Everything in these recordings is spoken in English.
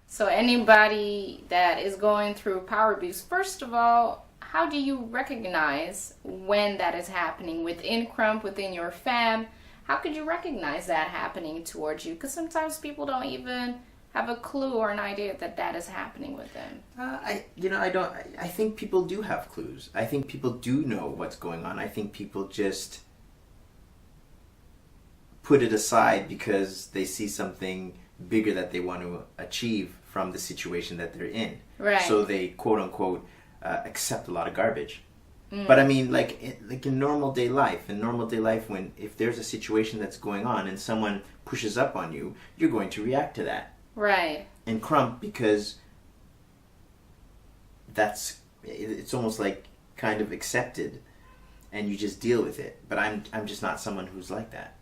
So anybody that is going through power abuse, first of all, how do you recognize when that is happening within Crump, within your fam? How could you recognize that happening towards you? Because sometimes people don't even have a clue or an idea that that is happening with them. I don't. I think people do have clues. I think people do know what's going on. I think people just put it aside because they see something bigger that they want to achieve from the situation that they're in. Right. So they quote unquote accept a lot of garbage. But I mean, like in normal day life, when if there's a situation that's going on and someone pushes up on you, you're going to react to that. Right. And Crump, because it's almost like kind of accepted, and you just deal with it. But I'm just not someone who's like that.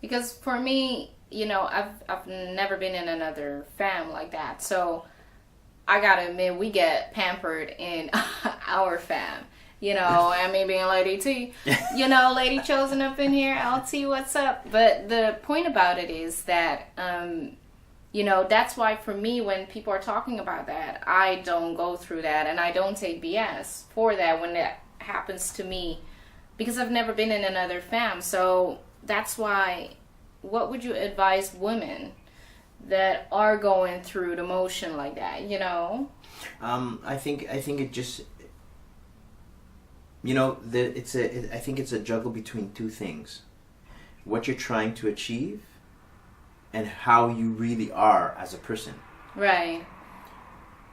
Because for me, I've never been in another fam like that, so I gotta admit we get pampered in our fam. And me being Lady T, Lady Tchozn up in here, LT, what's up? But the point about it is that, that's why for me, when people are talking about that, I don't go through that and I don't take BS for that when that happens to me because I've never been in another fam. So that's why, what would you advise women that are going through the motion like that, I think it just... I think it's a juggle between two things. What you're trying to achieve and how you really are as a person. Right.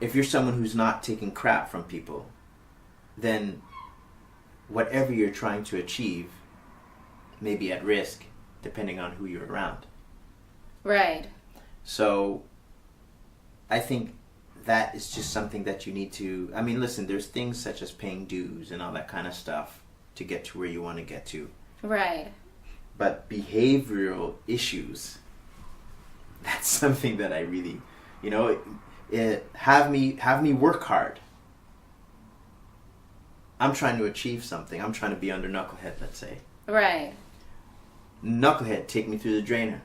If you're someone who's not taking crap from people, then whatever you're trying to achieve may be at risk depending on who you're around. Right. So I think that is just something that you need to... I mean, listen, there's things such as paying dues and all that kind of stuff to get to where you want to get to. Right. But behavioral issues, that's something that I really, have me work hard. I'm trying to achieve something. I'm trying to be under Knucklehead, let's say. Right. Knucklehead, take me through the drainer.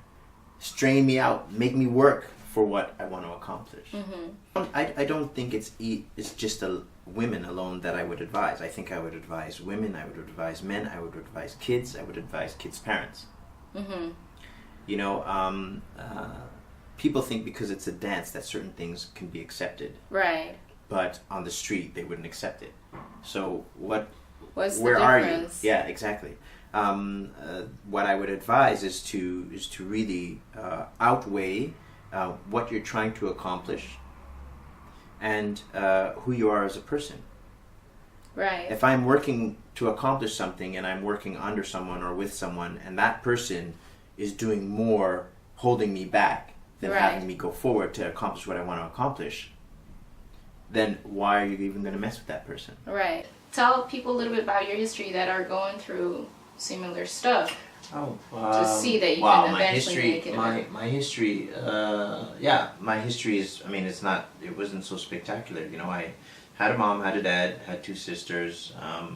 Strain me out. Make me work for what I want to accomplish. Mm-hmm. I don't think it's just women alone that I would advise. I think I would advise women, I would advise men, I would advise kids, I would advise kids' parents. Mm-hmm. People think because it's a dance that certain things can be accepted. Right. But on the street, they wouldn't accept it. So where are you? Yeah, exactly. What I would advise is to really outweigh what you're trying to accomplish and who you are as a person. Right. If I'm working to accomplish something and I'm working under someone or with someone and that person is doing more holding me back than having me go forward to accomplish what I want to accomplish, then why are you even going to mess with that person? Right. Tell people a little bit about your history that are going through similar stuff. To see that you can eventually make it. My history is, it wasn't so spectacular. I had a mom, had a dad, had two sisters, a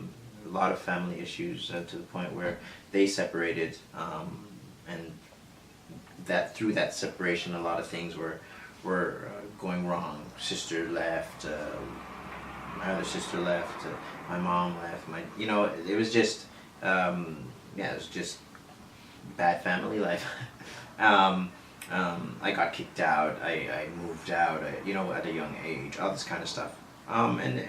lot of family issues to the point where they separated, and that through that separation, a lot of things were going wrong. Sister left, my other sister left, my mom left. It was just, it was just bad family life. I got kicked out. I moved out. At a young age, all this kind of stuff. And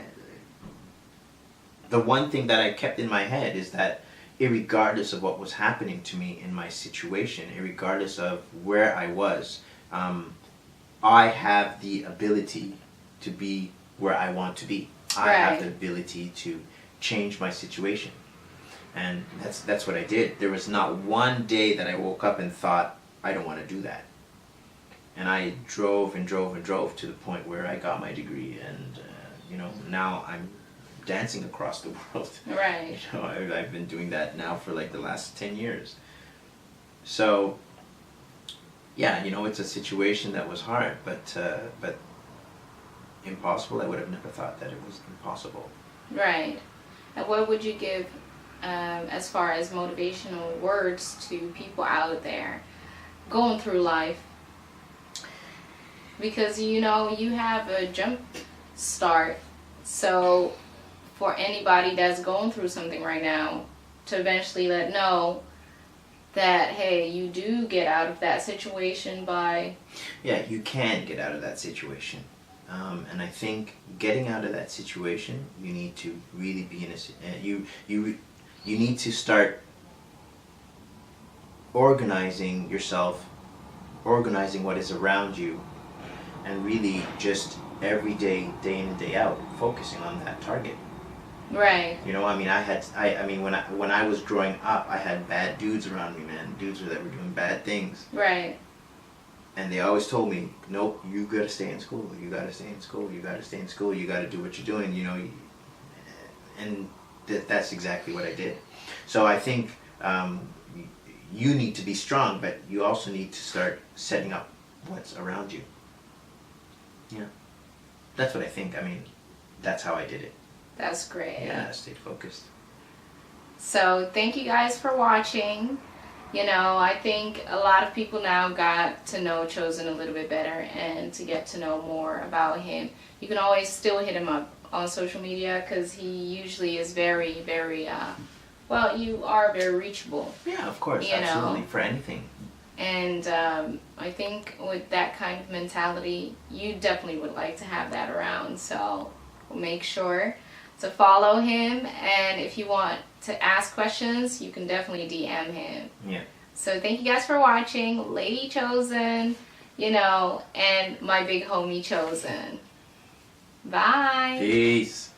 the one thing that I kept in my head is that, irregardless of what was happening to me in my situation, irregardless of where I was, I have the ability to be where I want to be. I have the ability to change my situation. And that's what I did. There was not one day that I woke up and thought, I don't want to do that. And I drove and drove and drove to the point where I got my degree, and now I'm dancing across the world. Right. I've been doing that now for like the last 10 years. So, yeah, it's a situation that was hard, but impossible. I would have never thought that it was impossible. Right. And what would you give as far as motivational words to people out there going through life? because you know you have a jump start. So for anybody that's going through something right now, to eventually let know that hey, you do get out of that situation by Yeah, you can get out of that situation. And I think getting out of that situation, you need to really be in a you need to start organizing yourself, organizing what is around you, and really just every day, day in and day out, focusing on that target. right, You know, I mean, I mean, when I was growing up, I had bad dudes around me, man. Dudes that were doing bad things, right. and they always told me, "Nope, you gotta stay in school. You gotta stay in school. You gotta stay in school. You gotta do what you're doing." You know, and that's exactly what I did. So I think you need to be strong, but you also need to start setting up what's around you. Yeah, that's what I think. I mean, that's how I did it. That's great. Yeah, I stayed focused. So thank you guys for watching. You know, I think a lot of people now got to know Tchozn a little bit better and to get to know more about him. You can always still hit him up on social media because he usually is very, very, well, you are very reachable. Yeah, of course, You know. absolutely, for anything. And I think with that kind of mentality, you definitely would like to have that around. So make sure to follow him. And if you want to ask questions, you can definitely DM him. Yeah. So thank you guys for watching. Lady Tchozn, you know, and my big homie Tchozn. Bye. Peace.